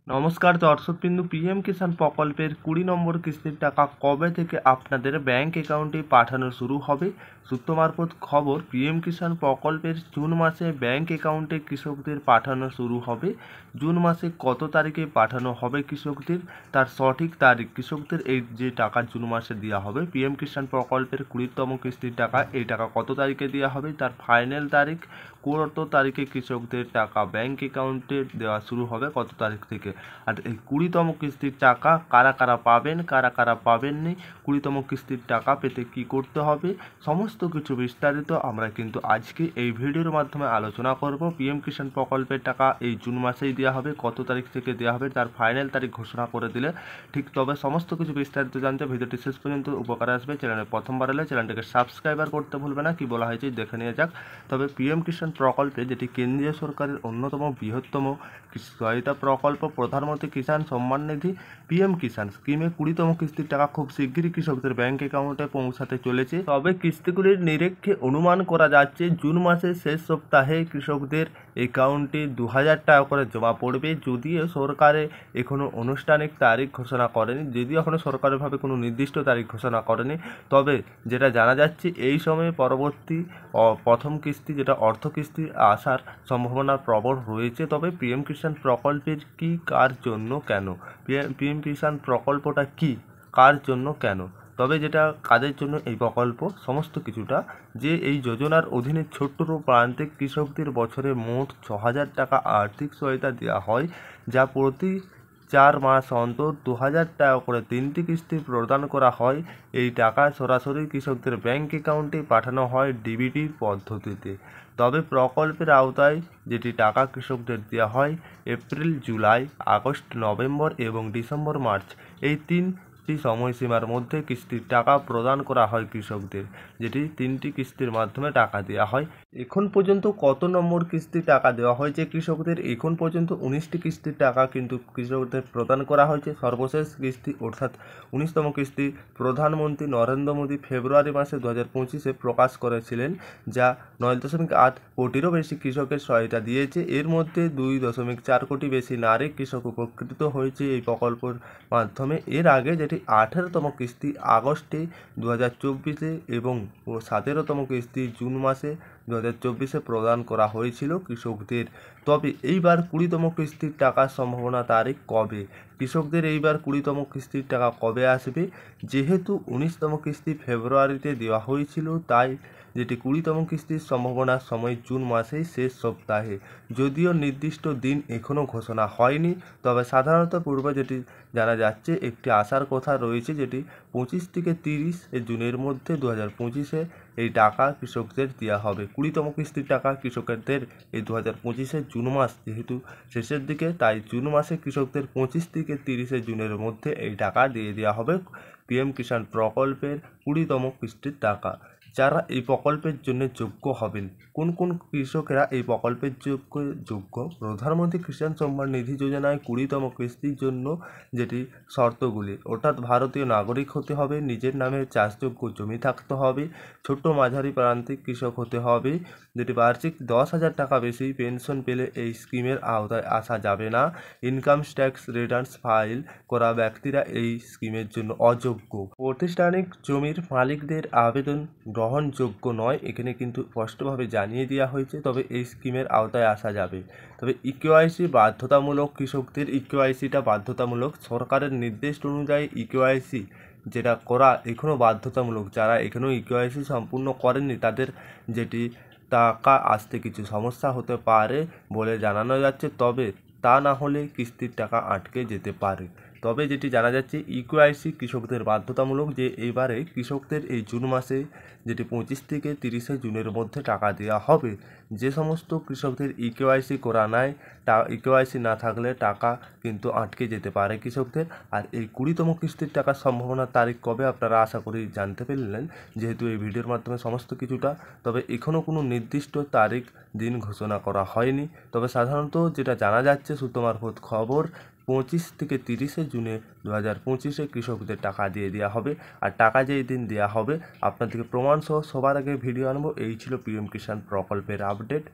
নমস্কার দর্শকবিন্দু, পিএম কিষাণ প্রকল্পের 20 নম্বর কিস্তির টাকা কবে থেকে আপনাদের ব্যাংক অ্যাকাউন্টে পাঠানো শুরু হবে? সূত্র মারফত খবর, পিএম কিষাণ প্রকল্পের জুন মাসে ব্যাংক অ্যাকাউন্টে কৃষকদের পাঠানো শুরু হবে। জুন মাসে কত তারিখে পাঠানো হবে কৃষকদের, তার সঠিক তারিখ, কৃষকদের এই যে টাকা জুন মাসে দেওয়া হবে পিএম কিষাণ প্রকল্পের 20তম কিস্তির টাকা, এই টাকা কত তারিখে দেওয়া হবে তার ফাইনাল তারিখ, কত তারিখে কৃষকদের টাকা ব্যাংক অ্যাকাউন্টে দেওয়া শুরু হবে, কত তারিখ থেকে। আর এই 20তম কিস্তির টাকা কারা কারা পাবেন, কারা কারা পাবেননি, 20তম কিস্তির টাকা পেতে কি করতে হবে, সমস্ত কিছু বিস্তারিত আমরা কিন্তু আজকে এই ভিডিওর মাধ্যমে আলোচনা করব। পিএম কিষাণ প্রকল্পের টাকা এই জুন মাসেই দেওয়া হবে, কত তারিখ থেকে দেওয়া হবে তার ফাইনাল তারিখ ঘোষণা করে দিলে ঠিক তবে সমস্ত কিছু বিস্তারিত জানতে ভিডিওটি শেষ পর্যন্ত উপকার আসবে। চ্যানেলে প্রথমবার এলে চ্যানেলটিকে সাবস্ক্রাইবার করতে ভুলবে না। কি বলা হয়েছে দেখে নিয়ে যাক। তবে পিএম কিষাণ প্রকল্পে, যেটি কেন্দ্রীয় সরকারের অন্যতম বৃহত্তম সহায়তা প্রকল্প, প্রধানমন্ত্রী কিষাণ সম্মান নিধি পিএম কিষাণ স্কিমে 20তম কিস্তির টাকা খুব শিগগিরই কৃষকদের ব্যাংক অ্যাকাউন্টে পৌঁছাতে চলেছে। তবে কিস্তিগুলির নিরীক্ষে অনুমান করা যাচ্ছে জুন মাসের শেষ সপ্তাহে কৃষকদের অ্যাকাউন্টে 2000 টাকা করে জমা পড়বে। যদিও সরকারে এখনও আনুষ্ঠানিক তারিখ ঘোষণা করেনি, যদিও এখনও সরকারিভাবে কোনো নির্দিষ্ট তারিখ ঘোষণা করেনি, তবে যেটা জানা যাচ্ছে এই সময়ে পরবর্তী প্রথম কিস্তি, যেটা অর্থ কিস্তি আসার সম্ভাবনা প্রবল রয়েছে। তবে পিএম কিষাণ প্রকল্পের কি, কার জন্য, কেন, পিএম কিষাণ প্রকল্পটা কি, কার জন্য, কেন, তবে যেটা কাদের জন্য এই প্রকল্প, সমস্ত কিছুটা, যে এই যোজনার অধীনে ছোট্ট প্রান্তিক কৃষকদের বছরে মোট 6000 টাকা আর্থিক সহায়তা দেওয়া হয়, যা প্রতি 4 মাস অন্তর 2000 টাকা করে 3টি কিস্তি প্রদান করা হয়। এই টাকা সরাসরি কৃষকদের ব্যাংক অ্যাকাউন্টে পাঠানো হয় ডিবিটির পদ্ধতিতে। তবে প্রকল্পের আওতায় যেটি টাকা কৃষকদের দেওয়া হয় এপ্রিল, জুলাই, আগস্ট, নভেম্বর এবং ডিসেম্বর, মার্চ, এই 3টি সময়সীমার মধ্যে কিস্তির টাকা প্রদান করা হয় কৃষকদের, যেটি 3টি কিস্তির মাধ্যমে টাকা দেওয়া হয়। এখন পর্যন্ত কত নম্বর কিস্তি টাকা দেওয়া হয়েছে কৃষকদের? এখন পর্যন্ত 19টি কিস্তির টাকা কিন্তু কৃষকদের প্রদান করা হয়েছে। সর্বশেষ কিস্তি অর্থাৎ 19তম কিস্তি প্রধানমন্ত্রী নরেন্দ্র মোদী ফেব্রুয়ারি মাসে 2025-এ প্রকাশ করেছিলেন, যা 9.8 কোটিরও বেশি কৃষকের সহায়তা দিয়েছে। এর মধ্যে 2.4 কোটি বেশি নারী কৃষক উপকৃত হয়েছে এই প্রকল্পের মাধ্যমে। এর আগে যেটি 18তম কিস্তি আগস্টে 2024-এ এবং 17তম কিস্তি জুন মাসে 2024-এ প্রদান করা হয়েছিল কৃষকদের। তবে এইবার 20তম কিস্তির টাকার সম্ভাবনা তারিখ কবে? কৃষকদের এইবার 20তম কিস্তির টাকা কবে আসবে? যেহেতু 19তম কিস্তি ফেব্রুয়ারিতে দেওয়া হয়েছিল, তাই যেটি 20তম কিস্তির সম্ভাবনার সময় জুন মাসেই শেষ সপ্তাহে। যদিও নির্দিষ্ট দিন এখনও ঘোষণা হয়নি, তবে সাধারণত পূর্বে যেটি জানা যাচ্ছে একটি আসার কথা রয়েছে, যেটি 25 থেকে 30 জুনের মধ্যে 2025-এ এই টাকা কৃষকদের দেওয়া হবে। 20তম কিস্তির টাকা কৃষকদের এই 2025-এ জুন মাস যেহেতু শেষের দিকে, তাই জুন মাসে কৃষকদের 25 থেকে 30 জুনের মধ্যে এই টাকা দিয়ে দেওয়া হবে পিএম কিষাণ প্রকল্পের 20তম কিস্তির টাকা। যারা এই প্রকল্পের জন্য যোগ্য হবেন, কোন কোন কৃষকেরা এই প্রকল্পের যোগ্য? প্রধানমন্ত্রী কিষাণ সম্মান নিধি যোজনায় 20তম কিস্তির জন্য যেটি শর্তগুলি, অর্থাৎ ভারতীয় নাগরিক হতে হবে, নিজের নামে চাষযোগ্য জমি থাকতে হবে, ছোট মাঝারি প্রান্তিক কৃষক হতে হবে, যেটি বার্ষিক 10,000 টাকা বেশি পেনশন পেলে এই স্কিমের আওতায় আসা যাবে না, ইনকাম ট্যাক্স রিটার্নস ফাইল করা ব্যক্তিরা এই স্কিমের জন্য অযোগ্য, প্রাতিষ্ঠানিক জমির মালিকদের আবেদন গ্রহণযোগ্য নয়, এখানে কিন্তু স্পষ্টভাবে জানিয়ে দেওয়া হয়েছে। তবে এই স্কিমের আওতায় আসা যাবে। তবে ইকেওয়াইসি বাধ্যতামূলক, কৃষকদের ইকেওয়াইসিটা বাধ্যতামূলক, সরকারের নির্দেশ অনুযায়ী ইকেওয়াইসি যেটা করা এখনও বাধ্যতামূলক। যারা এখনও ইকেওয়াইসি সম্পূর্ণ করেননি তাদের যেটি টাকা আসতে কিছু সমস্যা হতে পারে বলে জানানো যাচ্ছে, তবে তা না হলে কিস্তির টাকা আটকে যেতে পারে। তবে যেটি জানা যাচ্ছে ইকেওয়াইসি কৃষকদের বাধ্যতামূলক, যে এবারে কৃষকদের এই জুন মাসে যেটি 25 থেকে 30 জুনের মধ্যে টাকা দেওয়া হবে। যে সমস্ত কৃষকদের ইকেওয়াইসি করা নাই, ইকেওয়াইসি না থাকলে টাকা কিন্তু আটকে যেতে পারে কৃষকদের। আর এই 20তম কিস্তির টাকার সম্ভাবনার তারিখ কবে আপনারা আশা করি জানতে পারলেন, যেহেতু এই ভিডিওর মাধ্যমে সমস্ত কিছুটা। তবে এখনও কোনো নির্দিষ্ট তারিখ, দিন ঘোষণা করা হয়নি। তবে সাধারণত যেটা জানা যাচ্ছে সূত্র মারফত খবর, 25 থেকে 30 জুনে 2025-এ কৃষকদের টাকা দিয়ে দেওয়া হবে। আর টাকা যেই দিন দেওয়া হবে আপনাদেরকে প্রমাণ সহ সবার আগে ভিডিও আনবো। এই ছিল পিএম কিষাণ প্রকল্পের আপডেট।